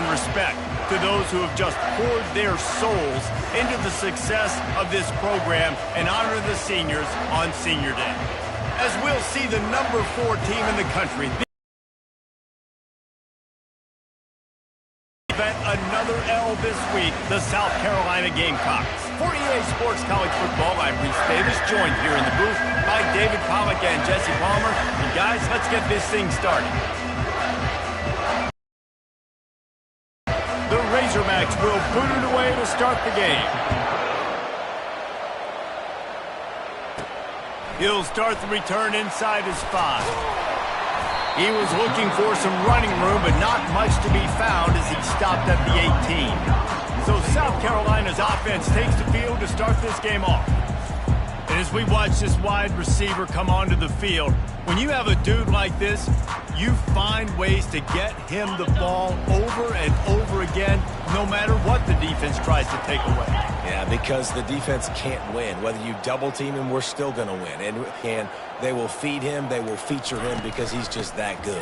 respect to those who have just poured their souls into the success of this program and honor the seniors on Senior Day. As we'll see the number 4 team in the country another L this week, the South Carolina Gamecocks. For EA Sports College Football, I'm Reese Davis, joined here in the booth by David Pollack and Jesse Palmer. And guys, let's get this thing started. The Razorbacks will boot it away to start the game. He'll start the return inside his 5. He was looking for some running room, but not much to be found as he stopped at the 18. So South Carolina's offense takes the field to start this game off. And as we watch this wide receiver come onto the field, when you have a dude like this, you find ways to get him the ball over and over again, no matter what the defense tries to take away. Yeah, because the defense can't win. Whether you double team him, we're still going to win. And they will feed him, they will feature him because he's just that good.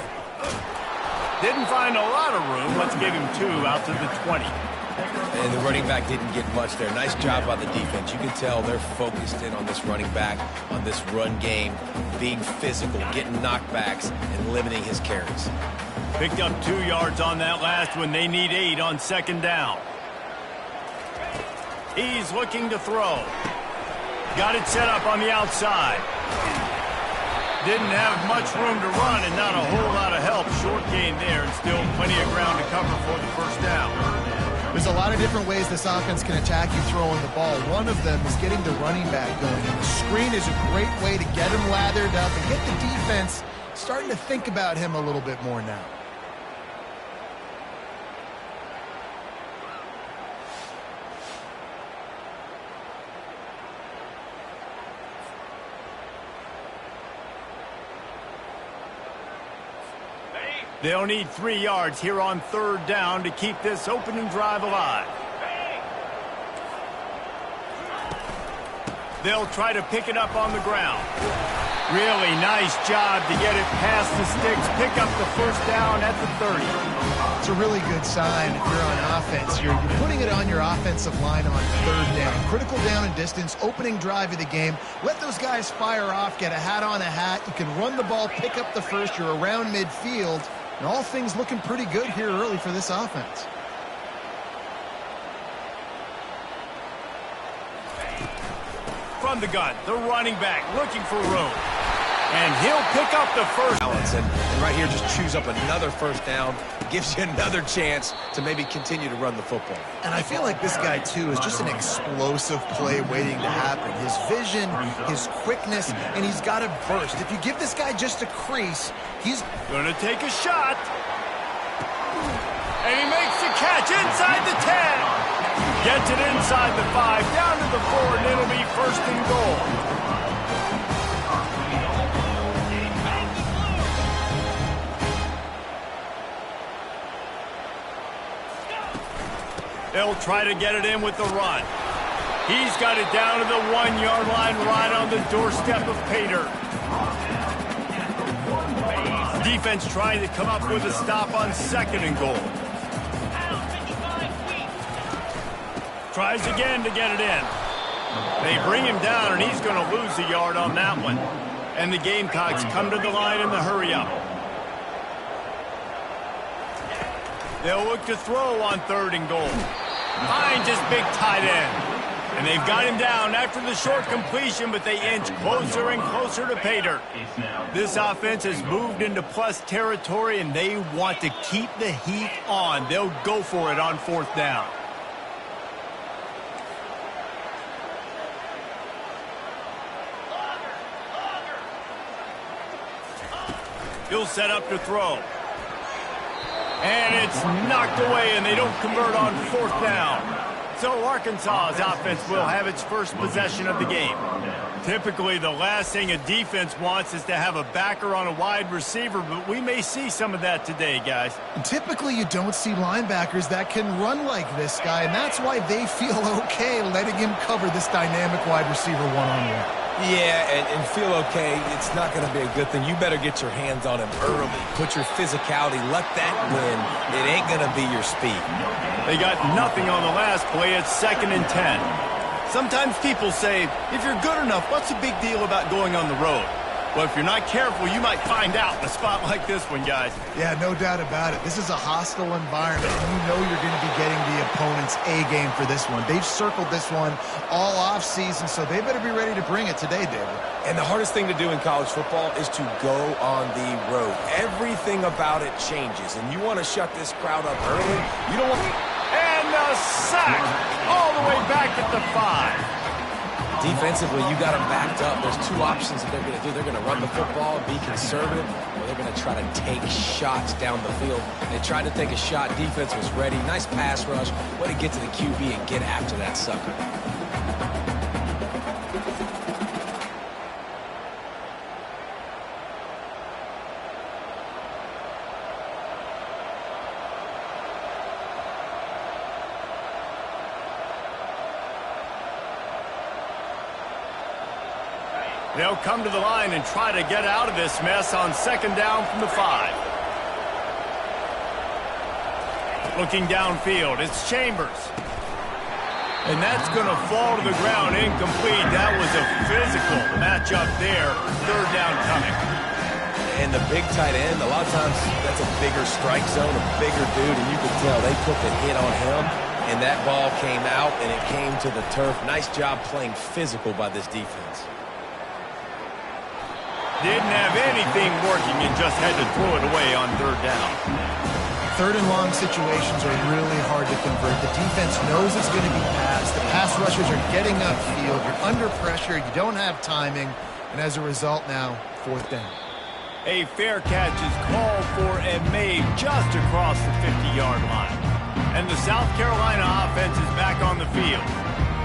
Didn't find a lot of room. Let's give him 2 out to the 20. And the running back didn't get much there. Nice job by the defense. You can tell they're focused in on this running back, on this run game, being physical, getting knockbacks, and limiting his carries. Picked up 2 yards on that last one. They need 8 on 2nd down. He's looking to throw. Got it set up on the outside. Didn't have much room to run and not a whole lot of help. Short gain there and still plenty of ground to cover for the 1st down. There's a lot of different ways this offense can attack you throwing the ball. One of them is getting the running back going. And the screen is a great way to get him lathered up and get the defense starting to think about him a little bit more now. They'll need 3 yards here on 3rd down to keep this opening drive alive. They'll try to pick it up on the ground. Really nice job to get it past the sticks, pick up the 1st down at the 30. It's a really good sign if you're on offense. You're putting it on your offensive line on 3rd down. Critical down and distance, opening drive of the game. Let those guys fire off, get a hat on a hat. You can run the ball, pick up the 1st. You're around midfield. And all things looking pretty good here early for this offense. From the gun, the running back looking for room. And he'll pick up the 1st. And right here, just chews up another 1st down. Gives you another chance to maybe continue to run the football. And I feel like this guy, too, is just an explosive play waiting to happen. His vision, his quickness, and he's got a burst. If you give this guy just a crease, he's going to take a shot. And he makes the catch inside the 10. Gets it inside the 5, down to the 4, and it'll be 1st and goal. They'll try to get it in with the run. He's got it down to the 1-yard line right on the doorstep of Pater. Defense trying to come up with a stop on 2nd and goal. Tries again to get it in. They bring him down, and he's going to lose a yard on that one. And the Gamecocks come to the line in the hurry-up. They'll look to throw on 3rd and goal. Finds his big tight end. And they've got him down after the short completion, but they inch closer and closer to Pater. This offense has moved into plus territory, and they want to keep the heat on. They'll go for it on 4th down. He'll set up to throw. And it's knocked away, and they don't convert on 4th down. So Arkansas's offense will have its 1st possession of the game. Typically, the last thing a defense wants is to have a backer on a wide receiver, but we may see some of that today, guys. Typically, you don't see linebackers that can run like this guy, and that's why they feel okay letting him cover this dynamic wide receiver one-on-one. Yeah, and feel okay. It's not going to be a good thing. You better get your hands on him early. Put your physicality. Let that win. It ain't going to be your speed. They got nothing on the last play. It's 2nd and 10. Sometimes people say, if you're good enough, what's the big deal about going on the road? Well, if you're not careful, you might find out in a spot like this one, guys. Yeah, no doubt about it. This is a hostile environment, and you know you're going to be getting the opponent's A game for this one. They've circled this one all offseason, so they better be ready to bring it today, David. And the hardest thing to do in college football is to go on the road. Everything about it changes, and you want to shut this crowd up early. You don't want... And a sack all the way back at the 5. Defensively, you got them backed up. There's two options that they're going to do. They're going to run the football, be conservative, or they're going to try to take shots down the field. They tried to take a shot. Defense was ready. Nice pass rush. Way to get to the QB and get after that sucker. They'll come to the line and try to get out of this mess on 2nd down from the 5. Looking downfield, it's Chambers. And that's going to fall to the ground incomplete. That was a physical matchup there. 3rd down coming. And the big tight end, a lot of times that's a bigger strike zone, a bigger dude, and you can tell they took a hit on him, and that ball came out, and it came to the turf. Nice job playing physical by this defense. Didn't have anything working and just had to throw it away on 3rd down. 3rd and long situations are really hard to convert. The defense knows it's going to be passed. The pass rushers are getting upfield. You're under pressure. You don't have timing. And as a result now, 4th down. A fair catch is called for and made just across the 50-yard line. And the South Carolina offense is back on the field.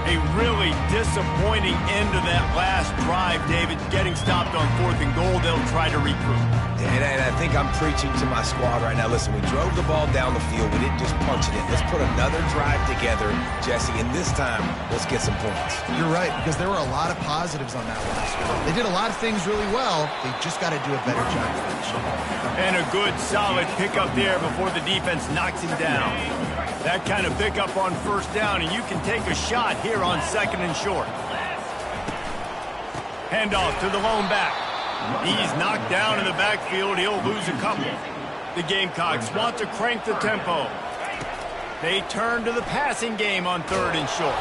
A really disappointing end to that last drive, David. Getting stopped on 4th and goal, they'll try to regroup. And I think I'm preaching to my squad right now. Listen, we drove the ball down the field. We didn't just punch it in. Let's put another drive together, Jesse, and this time, let's get some points. You're right, because there were a lot of positives on that last one. They did a lot of things really well. They just got to do a better job finishing. And a good, solid pickup there before the defense knocks him down. That kind of pickup on 1st down, and you can take a shot here on 2nd and short. Handoff to the lone back. He's knocked down in the backfield. He'll lose a couple. The Gamecocks want to crank the tempo. They turn to the passing game on 3rd and short.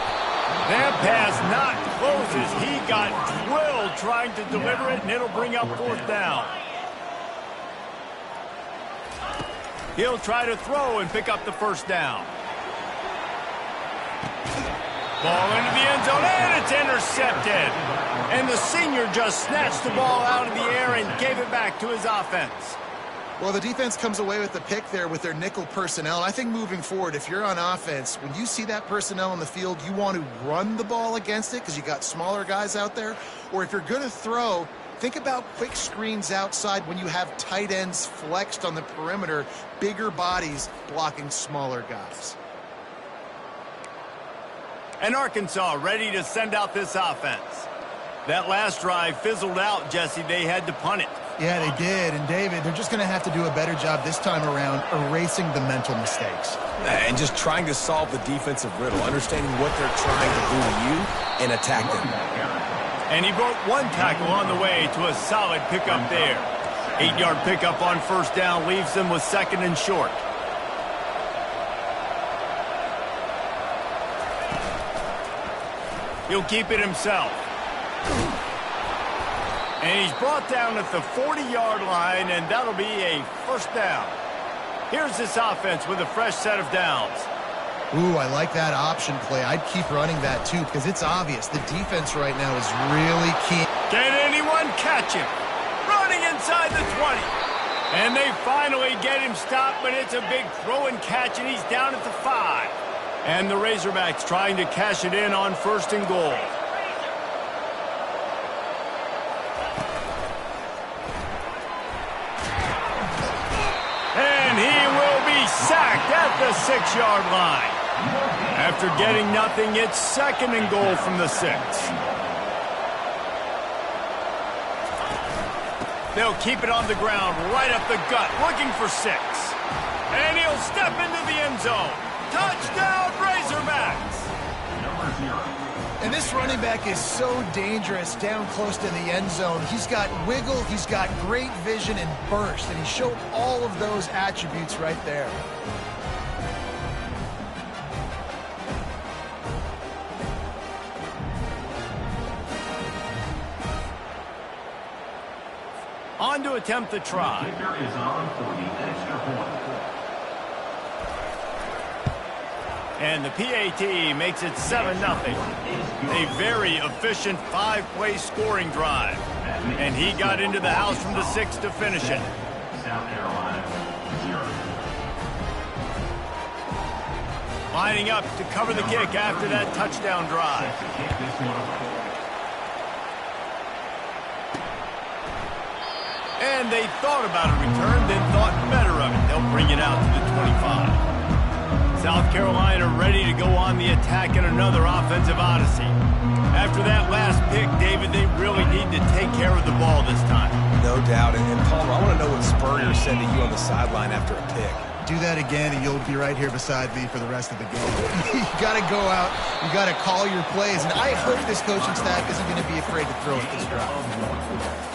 That pass not closes. He got drilled trying to deliver it, and it'll bring up 4th down. He'll try to throw and pick up the 1st down. Ball into the end zone, and it's intercepted. And the senior just snatched the ball out of the air and gave it back to his offense. Well, the defense comes away with the pick there with their nickel personnel. And I think moving forward, if you're on offense, when you see that personnel on the field, you want to run the ball against it because you got smaller guys out there. Or if you're going to throw, think about quick screens outside when you have tight ends flexed on the perimeter, bigger bodies blocking smaller guys. And Arkansas ready to send out this offense. That last drive fizzled out, Jesse. They had to punt it. Yeah, they did. And, David, they're just going to have to do a better job this time around erasing the mental mistakes. And just trying to solve the defensive riddle, understanding what they're trying to do to you and attack them. And he broke one tackle on the way to a solid pickup there. 8-yard pickup on 1st down leaves them with 2nd and short. He'll keep it himself. And he's brought down at the 40-yard line, and that'll be a 1st down. Here's this offense with a fresh set of downs. Ooh, I like that option play. I'd keep running that, too, because it's obvious. The defense right now is really key. Can anyone catch him? Running inside the 20. And they finally get him stopped, but it's a big throw and catch, and he's down at the 5. And the Razorbacks trying to cash it in on 1st and goal. And he will be sacked at the 6-yard line. After getting nothing, it's 2nd and goal from the 6. They'll keep it on the ground, right up the gut, looking for 6. And he'll step into the end zone. Touchdown, Razorbacks! And this running back is so dangerous down close to the end zone. He's got wiggle, he's got great vision and burst, and he showed all of those attributes right there. On to attempt the try. Is on for the extra point. And the PAT makes it 7-0. A very efficient 5-play scoring drive. And he got into the house from the 6 to finish it. South Carolina, 0. Lining up to cover the kick after that touchdown drive. And they thought about a return, then thought better of it. They'll bring it out to the 25. South Carolina ready to go on the attack in another offensive odyssey. After that last pick, David, they really need to take care of the ball this time. No doubt. And Palmer, I want to know what Spurrier said to you on the sideline after a pick. Do that again, and you'll be right here beside me for the rest of the game. You got to go out. You got to call your plays. And I hope this coaching staff isn't going to be afraid to throw at this drive.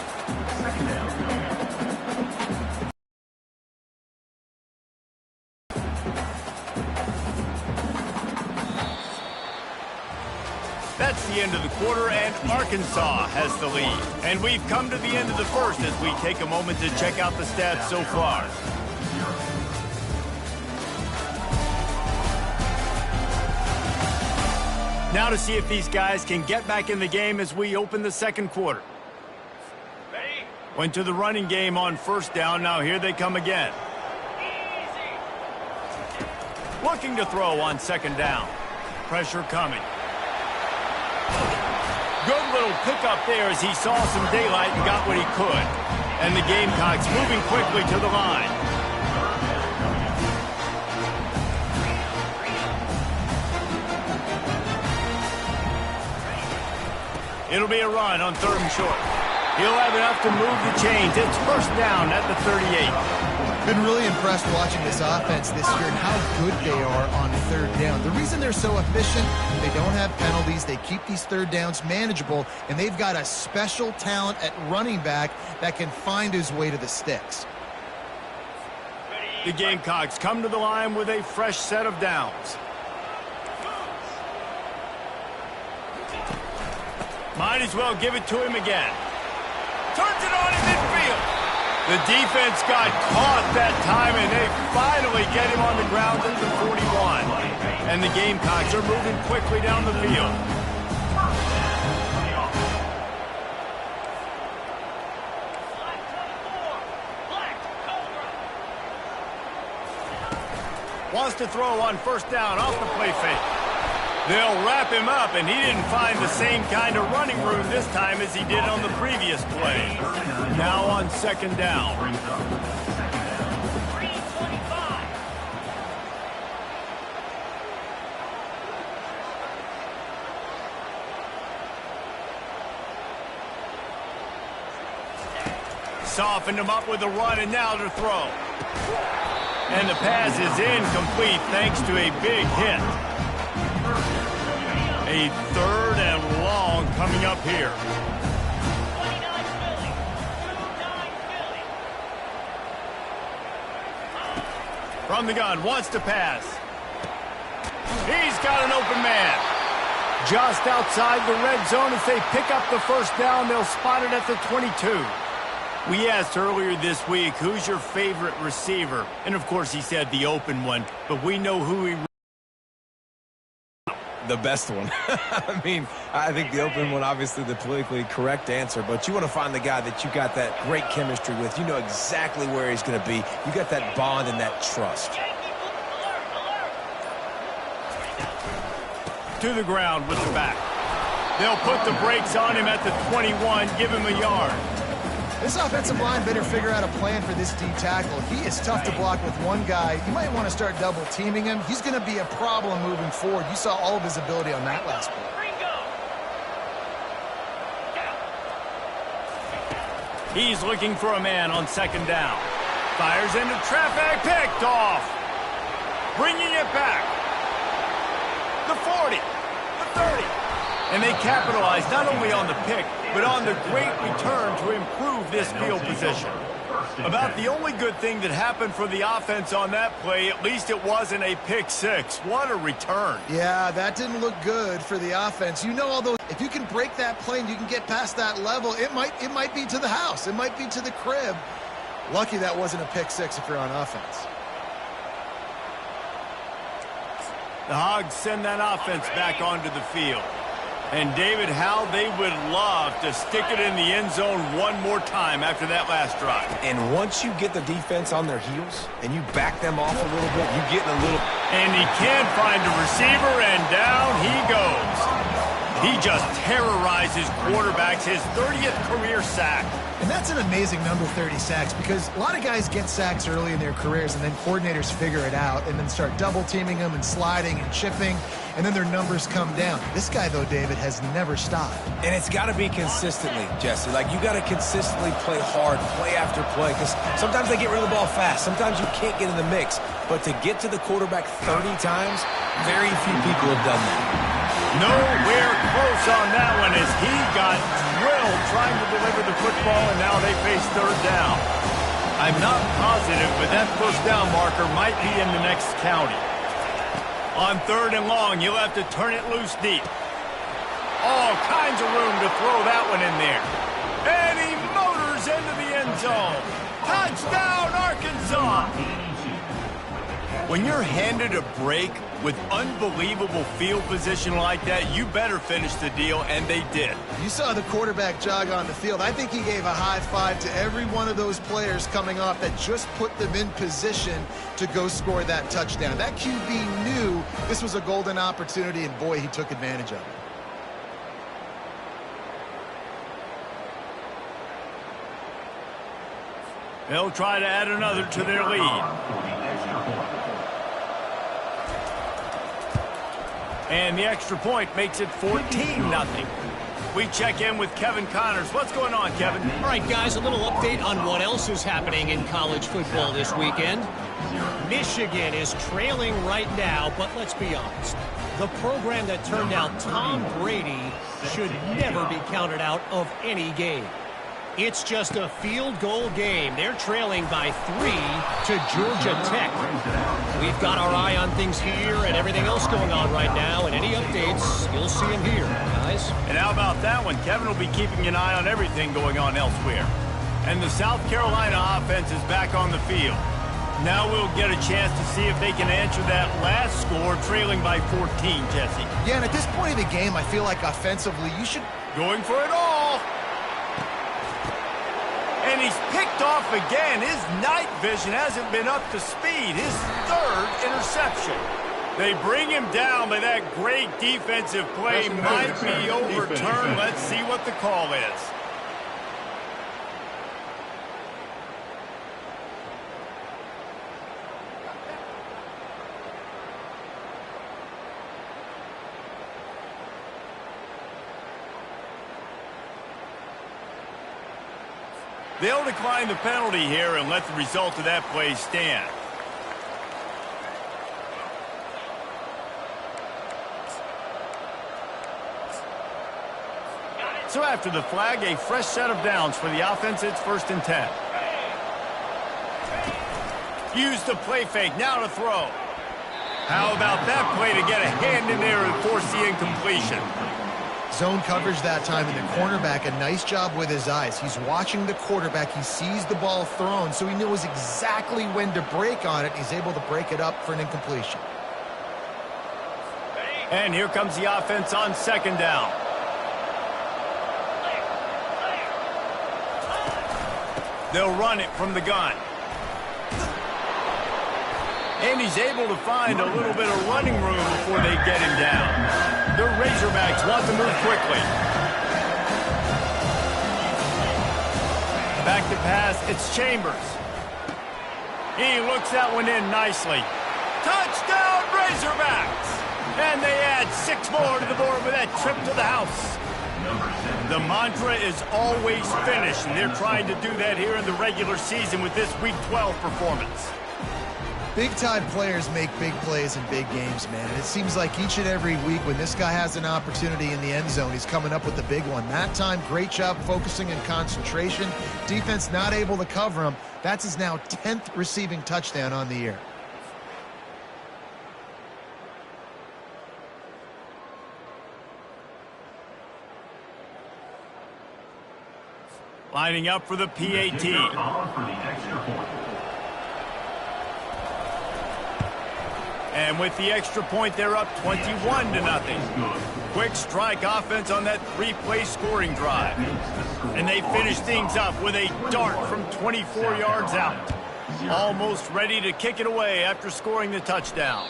That's the end of the quarter, and Arkansas has the lead. And we've come to the end of the first as we take a moment to check out the stats so far. Now to see if these guys can get back in the game as we open the second quarter. Went to the running game on first down. Now here they come again. Looking to throw on second down. Pressure coming. Good little pickup there as he saw some daylight and got what he could. And the Gamecocks moving quickly to the line. It'll be a run on 3rd and short. He'll have enough to move the chains. It's first down at the 38. Been really impressed watching this offense this year and how good they are on 3rd down. The reason they're so efficient, they don't have penalties. They keep these 3rd downs manageable, and they've got a special talent at running back that can find his way to the sticks. The Gamecocks come to the line with a fresh set of downs. Might as well give it to him again. Turns it on in midfield. The defense got caught that time, and they finally get him on the ground at the 41. And the Gamecocks are moving quickly down the field. Wants to throw on first down off the play fake. They'll wrap him up, and he didn't find the same kind of running room this time as he did on the previous play. Now on second down. Softened him up with a run, and now to throw. And the pass is incomplete thanks to a big hit. A 3rd and long coming up here. From the gun, wants to pass. He's got an open man. Just outside the red zone as they pick up the first down. They'll spot it at the 22. We asked earlier this week, who's your favorite receiver? And of course he said the open one, but we know who he The best one. I mean, I think the open one, obviously the politically correct answer, but you want to find the guy that you got that great chemistry with. You know exactly where he's going to be. You got that bond and that trust. To the ground with the back. They'll put the brakes on him at the 21, give him a yard. This offensive line better figure out a plan for this D tackle. He is tough to block with one guy. You might want to start double teaming him. He's going to be a problem moving forward. You saw all of his ability on that last play. He's looking for a man on second down. Fires into traffic, picked off. Bringing it back. The 40, the 30. And they capitalize not only on the pick, but on the great return to improve this field position. About the only good thing that happened for the offense on that play, at least it wasn't a pick six. What a return. Yeah, that didn't look good for the offense. You know, although if you can break that play and you can get past that level, it might be to the house. It might be to the crib. Lucky that wasn't a pick six if you're on offense. The Hogs send that offense back onto the field. And, David, how they would love to stick it in the end zone one more time after that last drive. And once you get the defense on their heels and you back them off a little bit, you get in a little... And he can't find a receiver, and down he goes. He just terrorizes quarterbacks, his 30th career sack. And that's an amazing number, 30 sacks, because a lot of guys get sacks early in their careers, and then coordinators figure it out and then start double-teaming them and sliding and chipping, and then their numbers come down. This guy, though, David, has never stopped. And it's got to be consistently, Jesse. Like, you got to consistently play hard, play after play, because sometimes they get rid of the ball fast. Sometimes you can't get in the mix. But to get to the quarterback 30 times, very few people have done that. Nowhere close on that one as he got drilled trying to deliver the football, and now they face third down. I'm not positive, but that first down marker might be in the next county. On third and long, you'll have to turn it loose deep. All kinds of room to throw that one in there. And he motors into the end zone. Touchdown, Arkansas! When you're handed a break with unbelievable field position like that, you better finish the deal, and they did. You saw the quarterback jog on the field. I think he gave a high five to every one of those players coming off that just put them in position to go score that touchdown. That QB knew this was a golden opportunity, and boy, he took advantage of it. They'll try to add another to their lead. And the extra point makes it 14-0. We check in with Kevin Connors. What's going on, Kevin? All right, guys, a little update on what else is happening in college football this weekend. Michigan is trailing right now, but let's be honest. The program that turned out Tom Brady should never be counted out of any game. It's just a field goal game. They're trailing by 3 to Georgia Tech. We've got our eye on things here and everything else going on right now, and any updates, you'll see them here, guys. And how about that one? Kevin will be keeping an eye on everything going on elsewhere. And the South Carolina offense is back on the field. Now we'll get a chance to see if they can answer that last score, trailing by 14, Jesse. Yeah, and at this point of the game, I feel like offensively, you should... Going for it all. And he's picked off again. His night vision hasn't been up to speed. His third interception. They bring him down, but that great defensive play might be overturned. Let's see what the call is. They'll decline the penalty here and let the result of that play stand. So after the flag, a fresh set of downs for the offense. It's 1st and 10. Use the play fake, now to throw. How about that play to get a hand in there and force the incompletion? Zone coverage that time, and the cornerback, a nice job with his eyes. He's watching the quarterback. He sees the ball thrown, so he knows exactly when to break on it. He's able to break it up for an incompletion. And here comes the offense on 2nd down. They'll run it from the gun. And he's able to find a little bit of running room before they get him down. The Razorbacks want to move quickly. Back to pass, it's Chambers. He looks that one in nicely. Touchdown, Razorbacks! And they add 6 more to the board with that trip to the house. The mantra is always finish, and they're trying to do that here in the regular season with this Week 12 performance. Big-time players make big plays in big games, man. And it seems like each and every week when this guy has an opportunity in the end zone, he's coming up with the big one. That time, great job focusing and concentration. Defense not able to cover him. That's his now 10th receiving touchdown on the year. Lining up for the PAT. And with the extra point, they're up 21-0. Quick strike offense on that three-play scoring drive. And they finish things up with a dart from 24 yards out. Almost ready to kick it away after scoring the touchdown.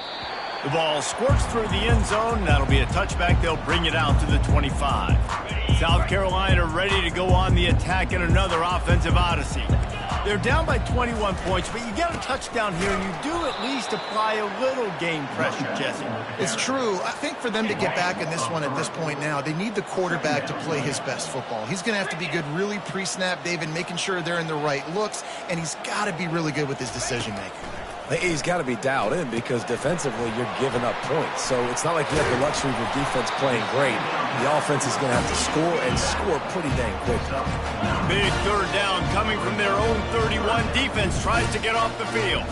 The ball squirts through the end zone. That'll be a touchback. They'll bring it out to the 25. South Carolina ready to go on the attack in another offensive odyssey. They're down by 21 points, but you get a touchdown here, and you do at least apply a little game pressure, Jesse. It's true. I think for them to get back in this one at this point now, they need the quarterback to play his best football. He's going to have to be good really pre-snap, David, making sure they're in the right looks, and he's got to be really good with his decision-making. He's got to be dialed in because defensively you're giving up points. So it's not like you have the luxury of your defense playing great. The offense is going to have to score and score pretty dang quick. Big third down coming from their own 31. Defense tries to get off the field.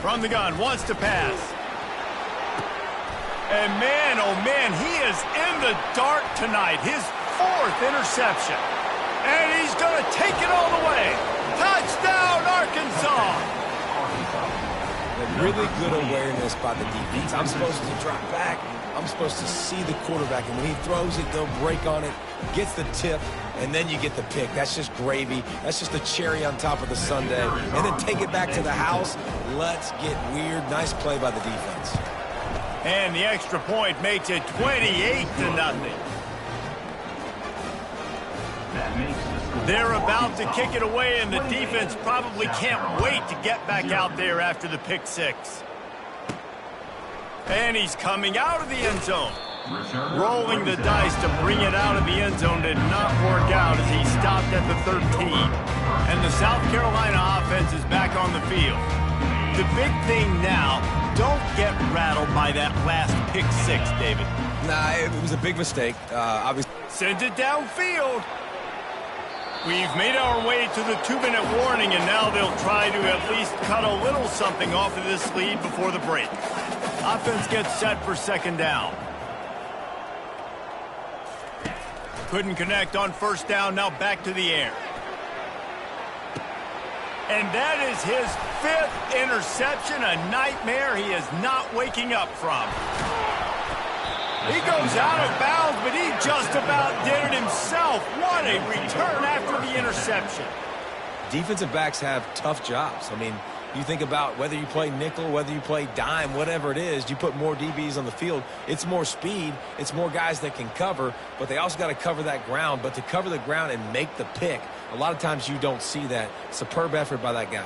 From the gun, wants to pass. And man, oh man, he is in the dark tonight. His 4th interception. And he's going to take it all the way. Touchdown, Arkansas! Really good awareness by the defense. I'm supposed to drop back. I'm supposed to see the quarterback. And when he throws it, they'll break on it, gets the tip, and then you get the pick. That's just gravy. That's just a cherry on top of the sundae. And then take it back to the house. Let's get weird. Nice play by the defense. And the extra point makes it 28-0. They're about to kick it away, and the defense probably can't wait to get back out there after the pick six. And he's coming out of the end zone. Rolling the dice to bring it out of the end zone did not work out as he stopped at the 13. And the South Carolina offense is back on the field. The big thing now, don't get rattled by that last pick six, David. Nah, it was a big mistake. Obviously. Sends it downfield. We've made our way to the 2-minute warning, and now they'll try to at least cut a little something off of this lead before the break. Offense gets set for second down. Couldn't connect on first down, now back to the air. And that is his 5th interception, a nightmare he is not waking up from. He goes out of bounds, but he just about did it himself. What a return after the interception. Defensive backs have tough jobs. I mean, you think about whether you play nickel, whether you play dime, whatever it is, you put more DBs on the field. It's more speed. It's more guys that can cover, but they also got to cover that ground. But to cover the ground and make the pick, a lot of times you don't see that. Superb effort by that guy.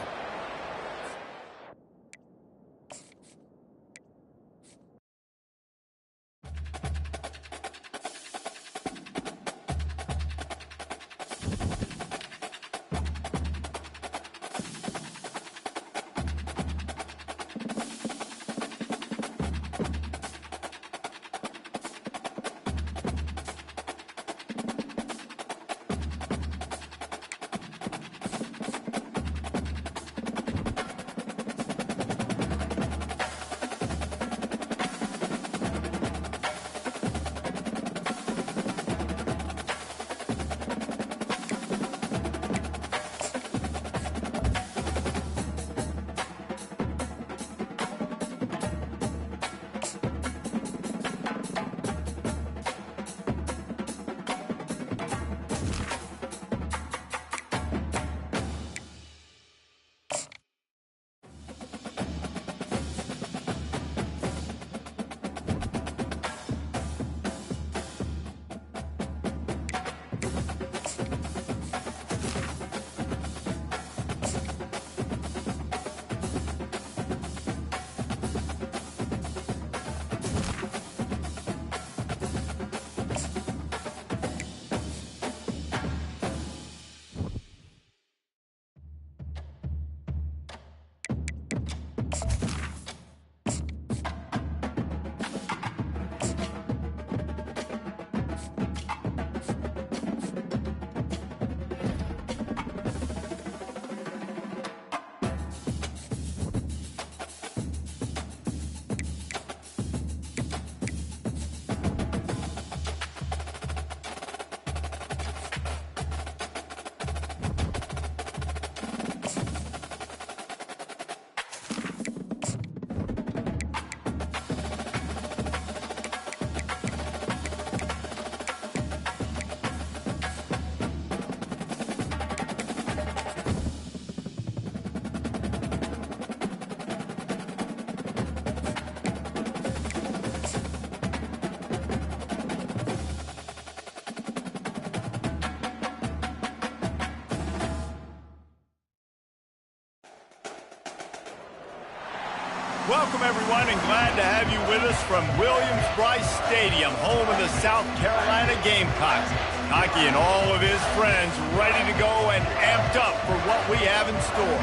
Welcome, everyone, and glad to have you with us from Williams-Brice Stadium, home of the South Carolina Gamecocks. Hockey and all of his friends ready to go and amped up for what we have in store.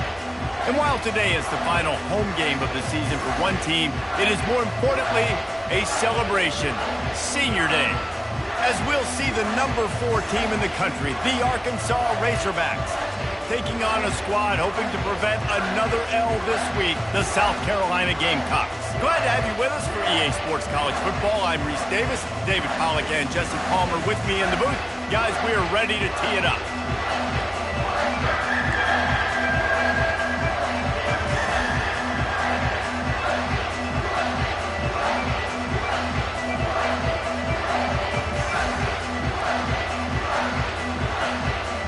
And while today is the final home game of the season for one team, it is more importantly a celebration, Senior Day, as we'll see the number 4 team in the country, the Arkansas Razorbacks, taking on a squad hoping to prevent another L this week, the South Carolina Gamecocks. Glad to have you with us for EA Sports College Football. I'm Reese Davis, David Pollack and Jesse Palmer with me in the booth. Guys, we are ready to tee it up.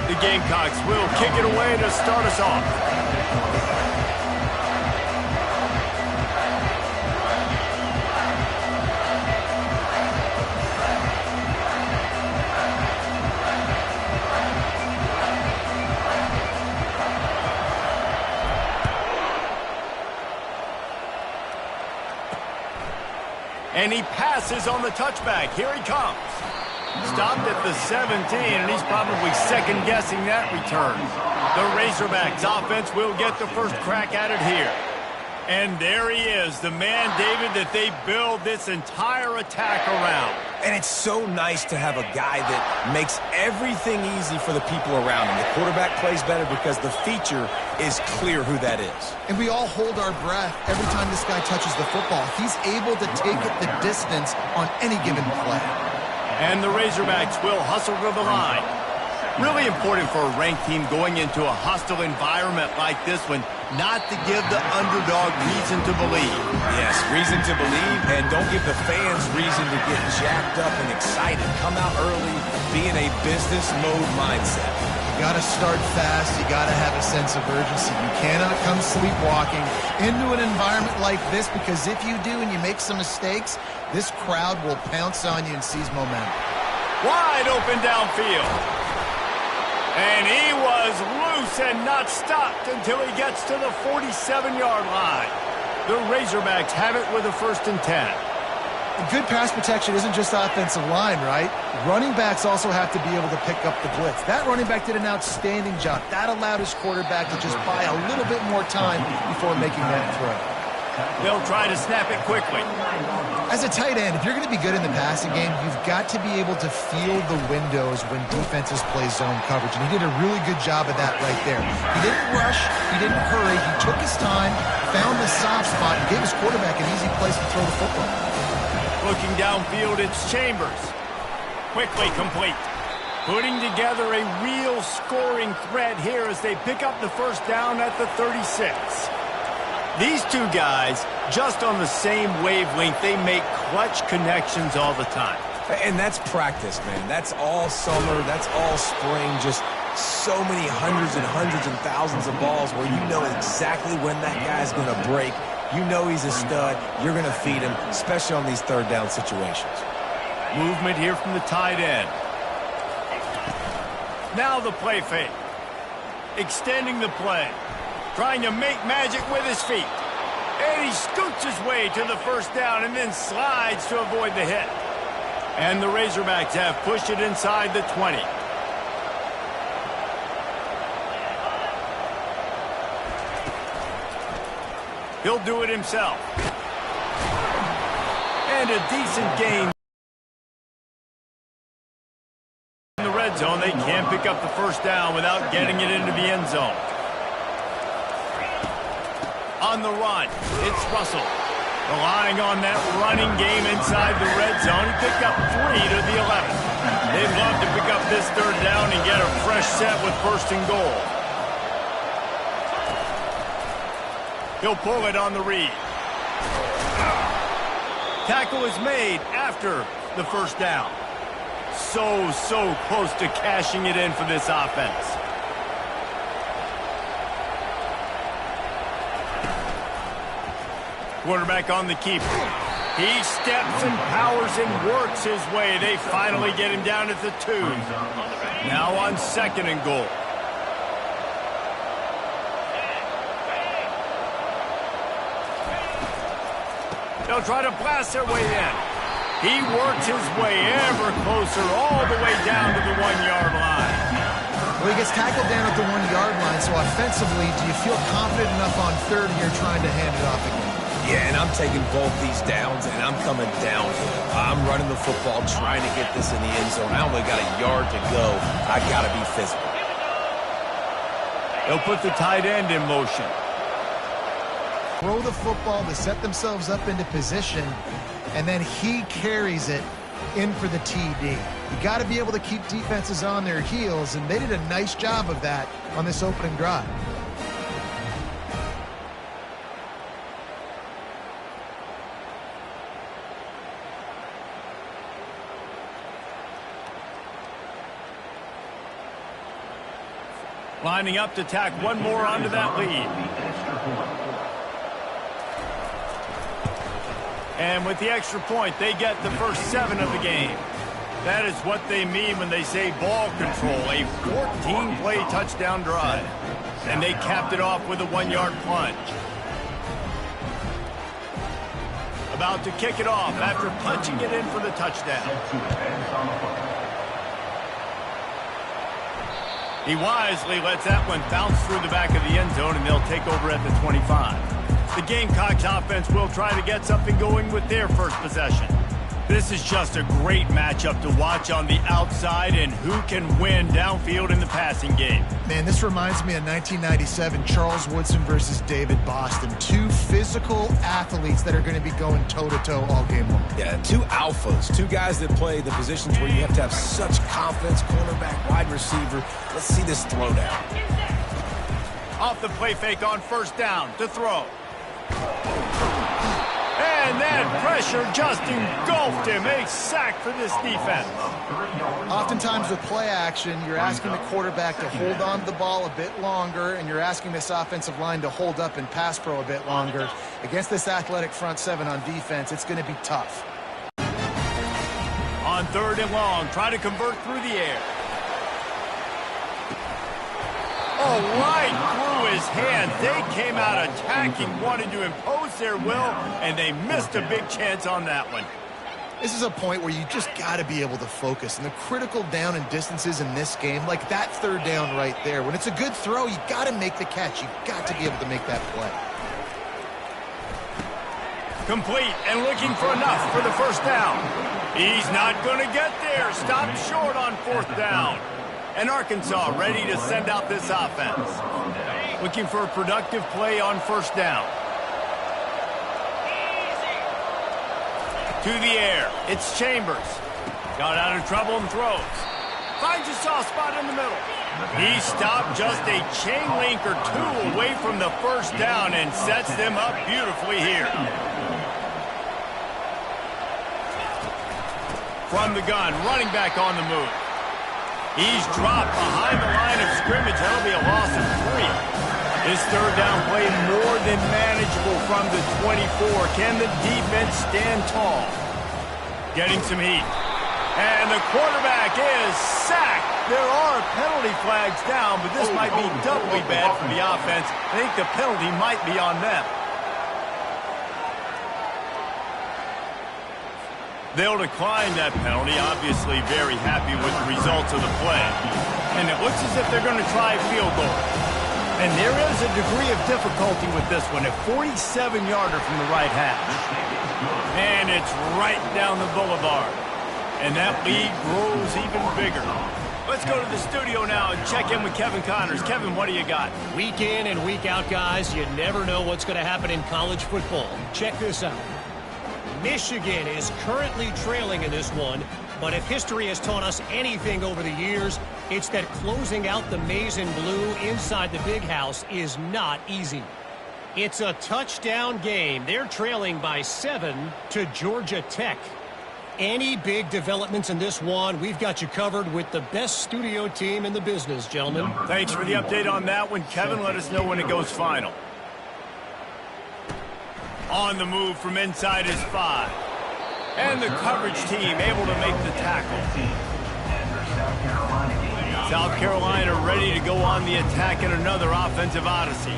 The Gamecocks will kick it away to start us off. And he passes on the touchback. Here he comes. Stopped at the 17, and he's probably second-guessing that return. The Razorbacks offense will get the first crack at it here. And there he is, the man, David, that they build this entire attack around. And it's so nice to have a guy that makes everything easy for the people around him. The quarterback plays better because the feature is clear who that is. And we all hold our breath every time this guy touches the football. He's able to take it the distance on any given play. And the Razorbacks will hustle to the line. Really important for a ranked team going into a hostile environment like this one, not to give the underdog reason to believe. Yes, reason to believe, and don't give the fans reason to get jacked up and excited. Come out early, be in a business mode mindset. You got to start fast. You got to have a sense of urgency. You cannot come sleepwalking into an environment like this, because if you do and you make some mistakes, this crowd will pounce on you and seize momentum. Wide open downfield. And he was loose and not stopped until he gets to the 47-yard line. The Razorbacks have it with a 1st and 10. Good pass protection isn't just offensive line, right? Running backs also have to be able to pick up the blitz. That running back did an outstanding job. That allowed his quarterback to just buy a little bit more time before making that throw. They'll try to snap it quickly. As a tight end, if you're going to be good in the passing game, you've got to be able to feel the windows when defenses play zone coverage, and he did a really good job of that right there. He didn't rush, he didn't hurry, he took his time, found the soft spot, and gave his quarterback an easy place to throw the football. Looking downfield, it's Chambers. Quickly complete. Putting together a real scoring threat here as they pick up the 1st down at the 36. These two guys, just on the same wavelength, they make clutch connections all the time. And that's practice, man. That's all summer. That's all spring. Just so many hundreds and thousands of balls where you know exactly when that guy's going to break. You know he's a stud. You're going to feed him, especially on these 3rd down situations. Movement here from the tight end. Now the play fake. Extending the play. Trying to make magic with his feet. And he scoots his way to the 1st down and then slides to avoid the hit. And the Razorbacks have pushed it inside the 20. He'll do it himself. And a decent gain. In the red zone, they can't pick up the 1st down without getting it into the end zone. On the run, it's Russell. Relying on that running game inside the red zone. He picked up 3 to the 11. They'd love to pick up this 3rd down and get a fresh set with 1st and goal. He'll pull it on the read. Tackle is made after the 1st down. So close to cashing it in for this offense. Quarterback on the keeper. He steps and powers and works his way. They finally get him down at the 2. Now on 2nd and goal. They'll try to blast their way in. He works his way ever closer all the way down to the 1-yard line. Well, he gets tackled down at the 1-yard line, so offensively, do you feel confident enough on third here trying to hand it off again? Yeah, and I'm taking both these downs, and I'm coming downhill. I'm running the football, trying to get this in the end zone. I only got a yard to go. I got to be physical. They'll put the tight end in motion. Throw the football to set themselves up into position, and then he carries it in for the TD. You got to be able to keep defenses on their heels, and they did a nice job of that on this opening drive. Lining up to tack one more onto that lead. And with the extra point, they get the first 7 of the game. That is what they mean when they say ball control, a 14-play touchdown drive. And they capped it off with a 1-yard plunge. About to kick it off after punching it in for the touchdown. He wisely lets that one bounce through the back of the end zone, and they'll take over at the 25. The Gamecocks offense will try to get something going with their first possession. This is just a great matchup to watch on the outside, and who can win downfield in the passing game. Man, this reminds me of 1997, Charles Woodson versus David Boston. 2 physical athletes that are going to be going toe-to-toe all game long. Yeah, 2 alphas, 2 guys that play the positions where you have to have such confidence, cornerback, wide receiver. Let's see this throwdown. Off the play fake on first down to throw. And that pressure just engulfed him. A sack for this defense. Oftentimes with play action, you're asking the quarterback to hold on to the ball a bit longer, and you're asking this offensive line to hold up and pass pro a bit longer. Against this athletic front 7 on defense, it's going to be tough. On 3rd and long, try to convert through the air. Oh, right through his hands. They came out attacking, wanted to impose their will, and they missed a big chance on that one. This is a point where you just got to be able to focus. And the critical down and distances in this game, like that 3rd down right there, when it's a good throw, you got to make the catch. You got to be able to make that play. Complete and looking for enough for the first down. He's not going to get there. Stopped short on 4th down. And Arkansas ready to send out this offense. Looking for a productive play on first down. To the air. It's Chambers. Got out of trouble and throws. Finds a soft spot in the middle. He stopped just a chain link or 2 away from the first down and sets them up beautifully here. From the gun, running back on the move. He's dropped behind the line of scrimmage. That'll be a loss of 3. This 3rd down play more than manageable from the 24. Can the defense stand tall? Getting some heat. And the quarterback is sacked. There are penalty flags down, but this might be doubly bad for the offense. I think the penalty might be on them. They'll decline that penalty, obviously very happy with the results of the play. And it looks as if they're going to try a field goal. And there is a degree of difficulty with this one, a 47-yarder from the right hash. And it's right down the boulevard. And that lead grows even bigger. Let's go to the studio now and check in with Kevin Connors. Kevin, what do you got? Week in and week out, guys, you never know what's going to happen in college football. Check this out. Michigan is currently trailing in this one, but if history has taught us anything over the years, it's that closing out the maize and blue inside the big house is not easy. It's a touchdown game. They're trailing by 7 to Georgia Tech. Any big developments in this one, we've got you covered with the best studio team in the business, gentlemen. Thanks for the update on that one, Kevin. Let us know when it goes final. On the move from inside his 5. And the coverage team able to make the tackle. South Carolina ready to go on the attack in another offensive odyssey.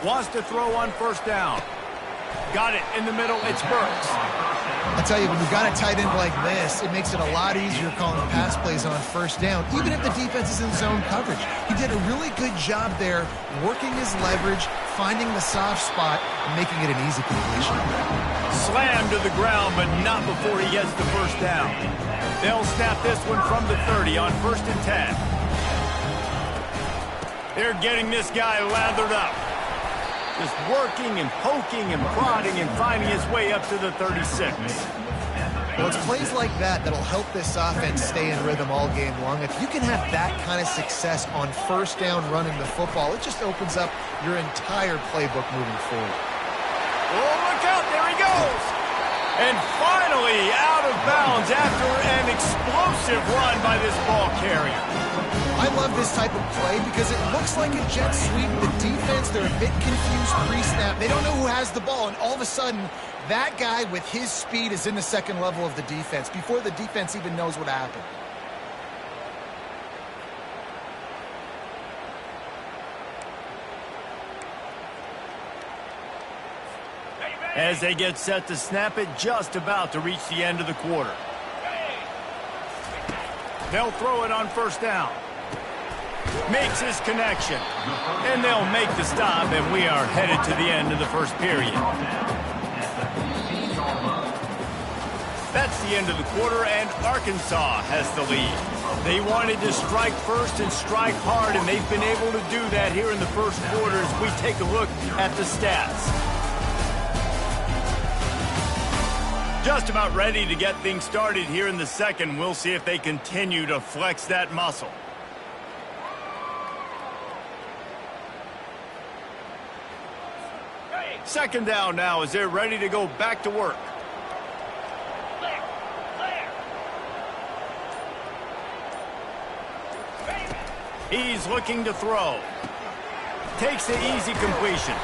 Wants to throw on first down. Got it in the middle. It's Burks. I tell you, when you've got a tight end like this, it makes it a lot easier calling pass plays on first down, even if the defense is in zone coverage. He did a really good job there, working his leverage, finding the soft spot, and making it an easy completion. Slammed to the ground, but not before he gets the first down. They'll snap this one from the 30 on 1st and 10. They're getting this guy lathered up. Just working and poking and prodding and finding his way up to the 36. Well, it's plays like that that'll help this offense stay in rhythm all game long. If you can have that kind of success on first down running the football, it just opens up your entire playbook moving forward. Oh, look out, there he goes! And finally out of bounds after an explosive run by this ball carrier. I love this type of play because it looks like a jet sweep. The defense, they're a bit confused pre-snap. They don't know who has the ball, and all of a sudden, that guy with his speed is in the second level of the defense before the defense even knows what happened. As they get set to snap it, just about to reach the end of the quarter. They'll throw it on first down. Makes his connection. And they'll make the stop, and we are headed to the end of the first period. That's the end of the quarter, and Arkansas has the lead. They wanted to strike first and strike hard, and they've been able to do that here in the first quarter as we take a look at the stats. Just about ready to get things started here in the second. We'll see if they continue to flex that muscle. Second down now as they're ready to go back to work. He's looking to throw. Takes the easy completion.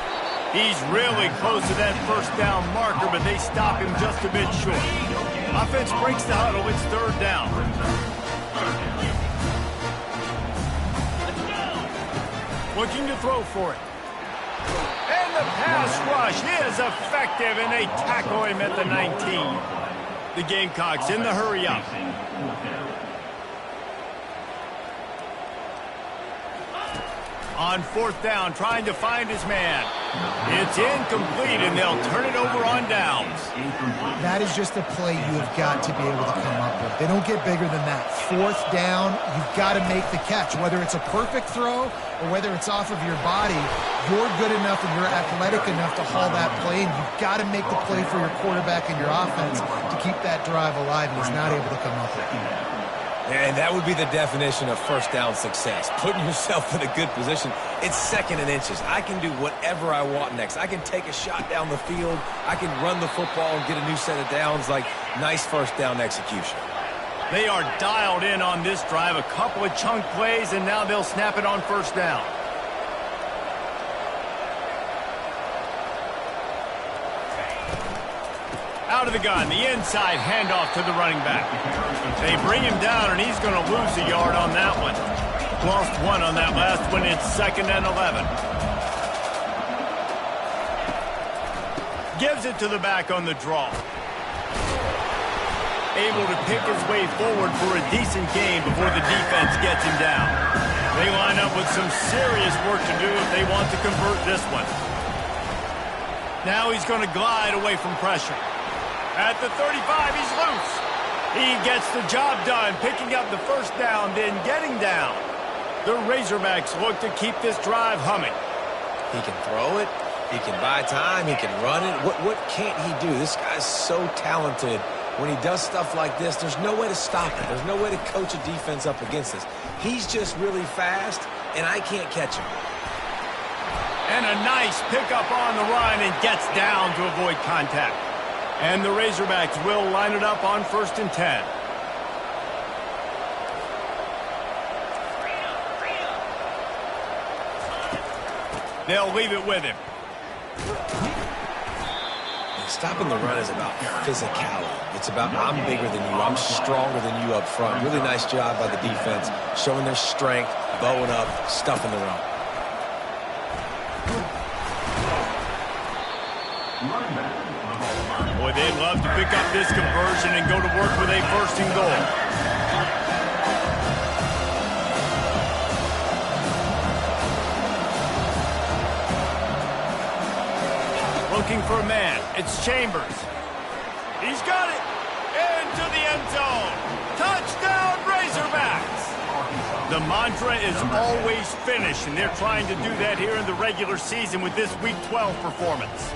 He's really close to that first down marker, but they stop him just a bit short. Offense breaks the huddle. It's third down. Looking to throw for it. And the pass rush is effective, and they tackle him at the 19. The Gamecocks in the hurry up. On fourth down, trying to find his man. It's incomplete, and they'll turn it over on downs. That is just a play you have got to be able to come up with. They don't get bigger than that. Fourth down, you've got to make the catch. Whether it's a perfect throw or whether it's off of your body, you're good enough and you're athletic enough to haul that play, and you've got to make the play for your quarterback and your offense to keep that drive alive, and he's not able to come up with it. And that would be the definition of first down success. Putting yourself in a good position. It's second and inches. I can do whatever I want next. I can take a shot down the field. I can run the football and get a new set of downs. Like, nice first down execution. They are dialed in on this drive. A couple of chunk plays, and now they'll snap it on first down. Out of the gun, the inside handoff to the running back. They bring him down, and he's going to lose a yard on that one. Lost one on that last one. It's 2nd and 11. Gives it to the back on the draw. Able to pick his way forward for a decent gain before the defense gets him down. They line up with some serious work to do if they want to convert this one. Now he's going to glide away from pressure. At the 35, he's loose. He gets the job done, picking up the first down, then getting down. The Razorbacks look to keep this drive humming. He can throw it. He can buy time. He can run it. What can't he do? This guy's so talented. When he does stuff like this, there's no way to stop it. There's no way to coach a defense up against this. He's just really fast, and I can't catch him. And a nice pickup on the run, and gets down to avoid contact. And the Razorbacks will line it up on 1st and 10. They'll leave it with him. Stopping the run is about physicality. It's about I'm bigger than you. I'm stronger than you up front. Really nice job by the defense, showing their strength, bowing up, stuffing the run. Boy, they'd love to pick up this conversion and go to work with a first and goal. Looking for a man. It's Chambers. He's got it. Into the end zone. Touchdown, Razorbacks. The mantra is always finish, and they're trying to do that here in the regular season with this Week 12 performance.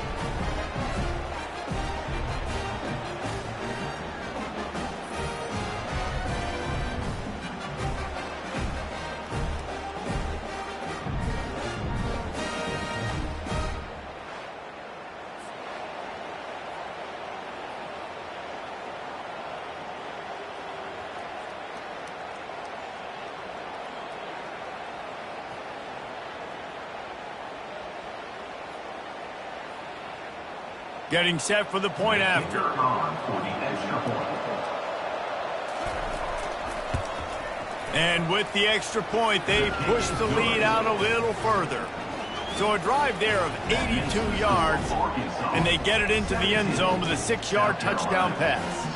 Getting set for the point after. And with the extra point, they push the lead out a little further. So a drive there of 82 yards, and they get it into the end zone with a 6-yard touchdown pass.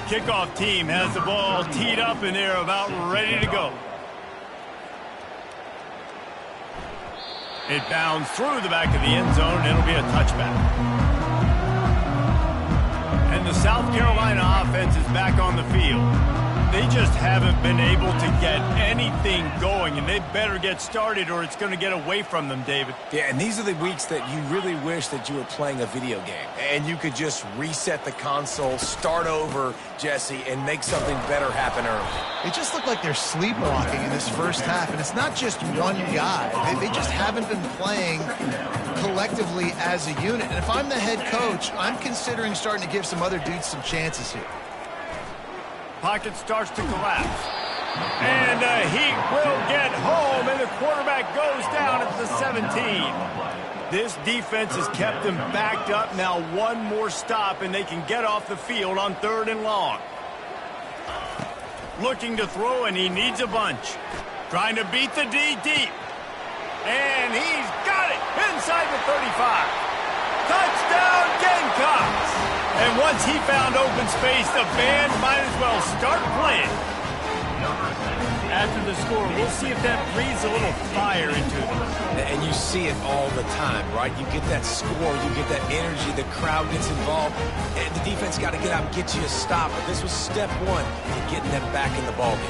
Kickoff team has the ball teed up, and they're about ready to go. It bounds through the back of the end zone, and it'll be a touchback. And the South Carolina offense is back on the field. They just haven't been able to get anything going, and they better get started or it's going to get away from them, David. Yeah, and these are the weeks that you really wish that you were playing a video game and you could just reset the console, start over, Jesse, and make something better happen early. They just look like they're sleepwalking in this first half, and it's not just one guy. They just haven't been playing collectively as a unit. And if I'm the head coach, I'm considering starting to give some other dudes some chances here. Pocket starts to collapse. And he will get home, and the quarterback goes down at the 17. This defense has kept them backed up. Now one more stop, and they can get off the field on 3rd and long. Looking to throw, and he needs a bunch. Trying to beat the D deep. And he's got it inside the 35. Touchdown, Gamecocks! And once he found open space, the band might as well start playing. After the score, we'll see if that breathes a little fire into them. And you see it all the time, right? You get that score, you get that energy, the crowd gets involved, and the defense got to get out and get you a stop. But this was step one to getting them back in the ballgame.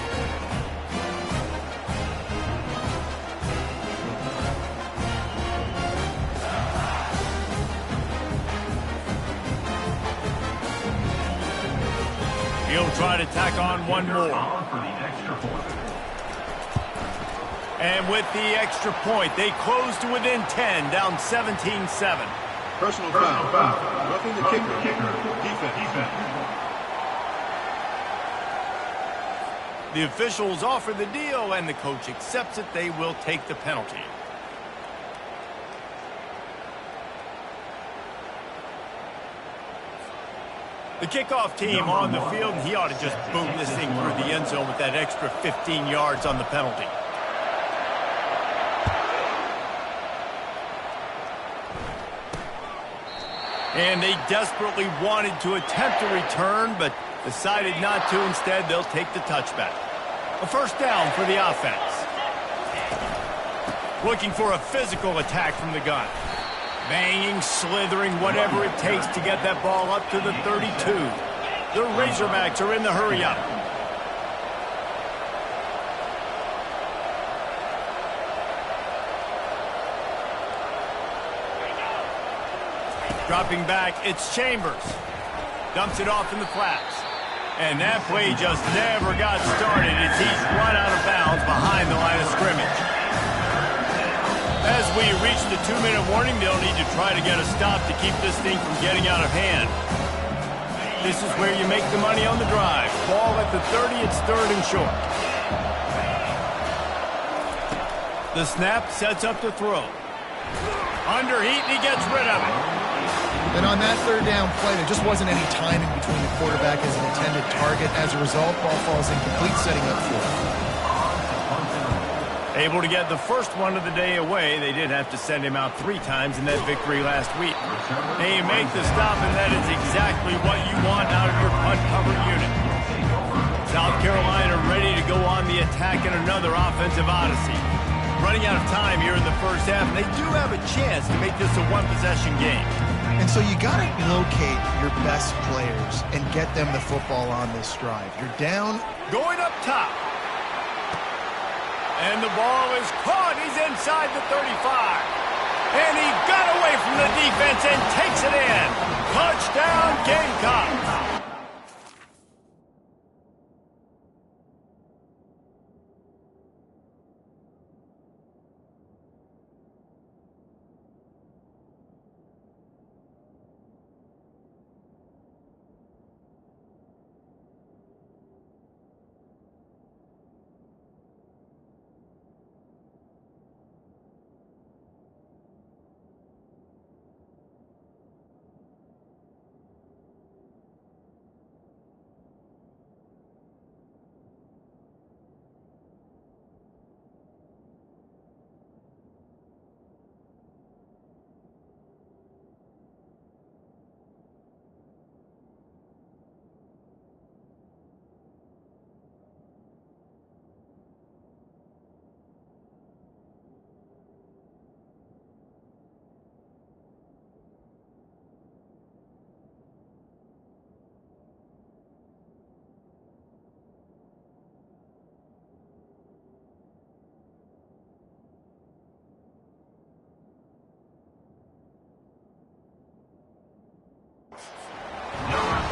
He'll try to tack on one more. And with the extra point, they close to within 10, down 17-7. Personal foul. Roughing the kicker. Defense. The officials offer the deal, and the coach accepts it. They will take the penalty. The kickoff team on the field, and he ought to just boom this thing through the end zone with that extra 15 yards on the penalty. And they desperately wanted to attempt a return, but decided not to. Instead, they'll take the touchback. A first down for the offense. Looking for a physical attack from the gun. Banging, slithering, whatever it takes to get that ball up to the 32. The Razorbacks are in the hurry-up. Dropping back, it's Chambers. Dumps it off in the flats. And that play just never got started as he's run out of bounds behind the line of scrimmage. As we reach the 2-minute warning, they'll need to try to get a stop to keep this thing from getting out of hand. This is where you make the money on the drive. Ball at the 30, it's 3rd and short. The snap sets up the throw. Under heat, and he gets rid of it. And on that 3rd down play, there just wasn't any timing between the quarterback and his intended target. As a result, ball falls incomplete, setting up for it. Able to get the first one of the day away. They did have to send him out 3 times in that victory last week. They make the stop, and that is exactly what you want out of your punt cover unit. South Carolina ready to go on the attack in another offensive odyssey. Running out of time here in the first half, and they do have a chance to make this a one-possession game. And so you got to locate your best players and get them the football on this drive. You're down. Going up top. And the ball is caught. He's inside the 35. And he got away from the defense and takes it in. Touchdown, Gamecocks.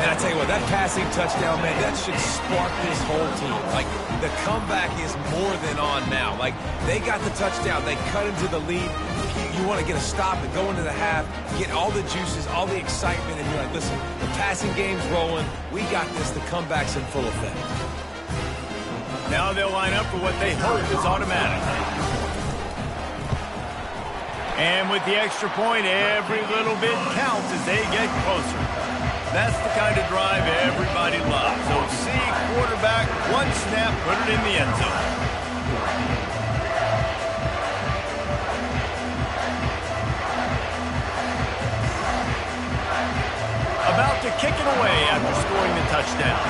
And I tell you what, that passing touchdown, man, that should spark this whole team. Like, the comeback is more than on now. Like, they got the touchdown. They cut into the lead. You want to get a stop and go into the half, get all the juices, all the excitement, and you're like, listen, the passing game's rolling. We got this. The comeback's in full effect. Now they'll line up for what they hope is automatic. And with the extra point, every little bit counts as they get closer. That's the kind of drive everybody loves. So see quarterback, one snap, put it in the end zone. About to kick it away after scoring the touchdown.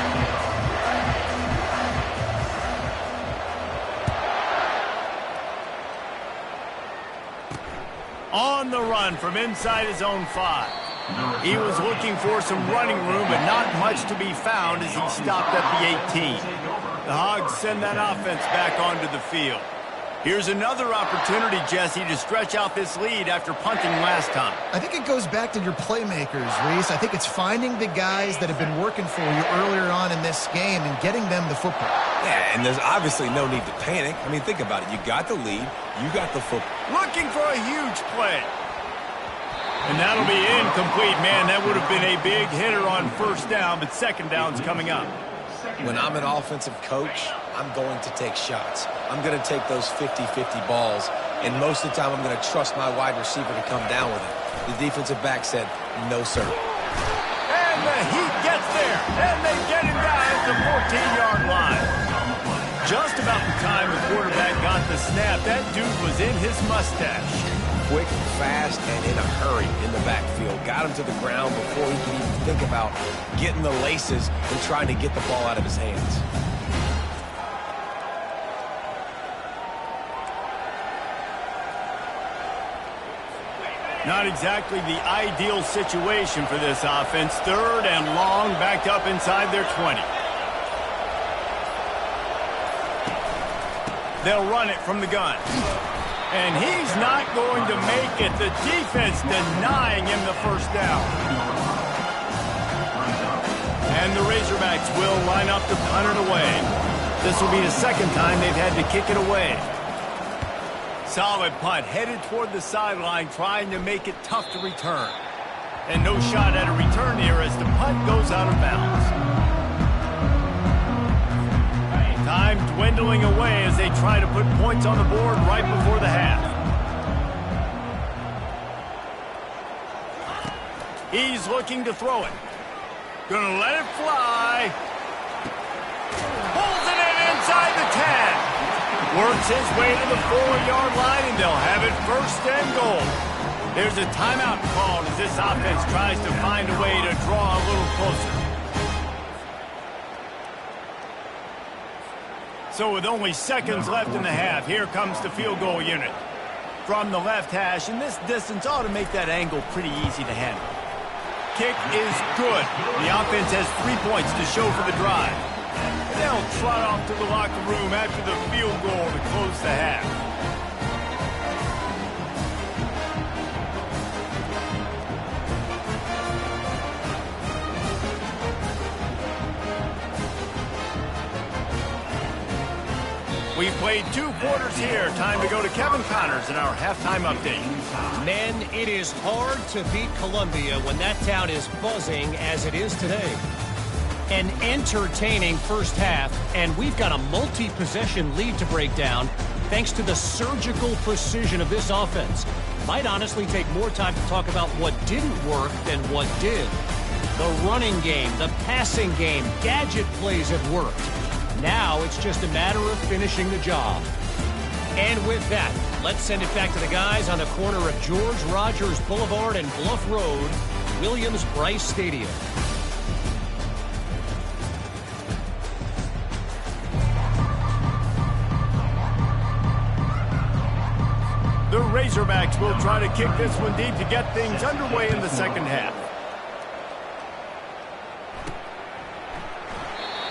On the run from inside his own 5. He was looking for some running room, but not much to be found as he stopped at the 18. The Hogs send that offense back onto the field. Here's another opportunity, Jesse, to stretch out this lead after punting last time. I think it goes back to your playmakers, Reese. I think it's finding the guys that have been working for you earlier on in this game and getting them the football. Yeah, and there's obviously no need to panic. I mean, think about it. You got the lead. You got the football. Looking for a huge play. And that'll be incomplete, man. That would have been a big hitter on first down, but second down's coming up. When I'm an offensive coach, I'm going to take shots. I'm going to take those 50-50 balls, and most of the time I'm going to trust my wide receiver to come down with it. The defensive back said, no, sir. And the Heat gets there, and they get him down at the 14-yard line. Just about the time the quarterback got the snap, that dude was in his mustache. Quick, fast, and in a hurry in the backfield. Got him to the ground before he could even think about getting the laces and trying to get the ball out of his hands. Not exactly the ideal situation for this offense. Third and long, backed up inside their 20. They'll run it from the gun. And he's not going to make it. The defense denying him the first down. And the Razorbacks will line up to punt it away. This will be the second time they've had to kick it away. Solid punt, headed toward the sideline, trying to make it tough to return. And no shot at a return here as the punt goes out of bounds. Time dwindling away as they try to put points on the board right before the half. He's looking to throw it. Gonna let it fly. Pulls it in inside the 10. works his way to the 4-yard line, and they'll have it first and goal. There's a timeout called as this offense tries to find a way to draw a little closer. So with only seconds left in the half, here comes the field goal unit. From the left hash, and this distance ought to make that angle pretty easy to handle. Kick is good. The offense has 3 points to show for the drive. They'll trot off to the locker room after the field goal to close the half. We played 2 quarters here. Time to go to Kevin Connors in our halftime update. Men, it is hard to beat Columbia when that town is buzzing as it is today. An entertaining first half, and we've got a multi-possession lead to break down thanks to the surgical precision of this offense. Might honestly take more time to talk about what didn't work than what did. The running game, the passing game, gadget plays have worked. Now it's just a matter of finishing the job. And with that, let's send it back to the guys on the corner of George Rogers Boulevard and Bluff Road, Williams-Brice Stadium. The Razorbacks will try to kick this one deep to get things underway in the second half.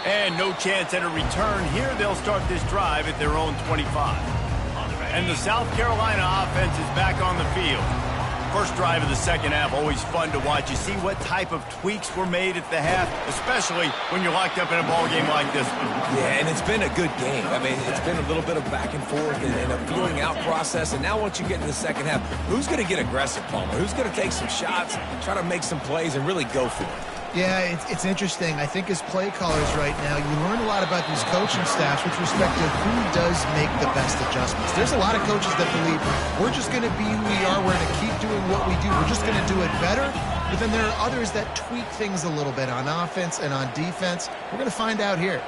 And no chance at a return here. They'll start this drive at their own 25. And the South Carolina offense is back on the field. First drive of the second half, always fun to watch. You see what type of tweaks were made at the half, especially when you're locked up in a ball game like this one. Yeah, and it's been a good game. I mean, it's been a little bit of back and forth and a feeling out process. And now once you get in the second half, who's going to get aggressive, Palmer? Who's going to take some shots, try to make some plays, and really go for it? Yeah, it's interesting. I think as play callers right now, you learn a lot about these coaching staffs with respect to who does make the best adjustments. There's a lot of coaches that believe we're just going to be who we are. We're going to keep doing what we do. We're just going to do it better. But then there are others that tweak things a little bit on offense and on defense. We're going to find out here.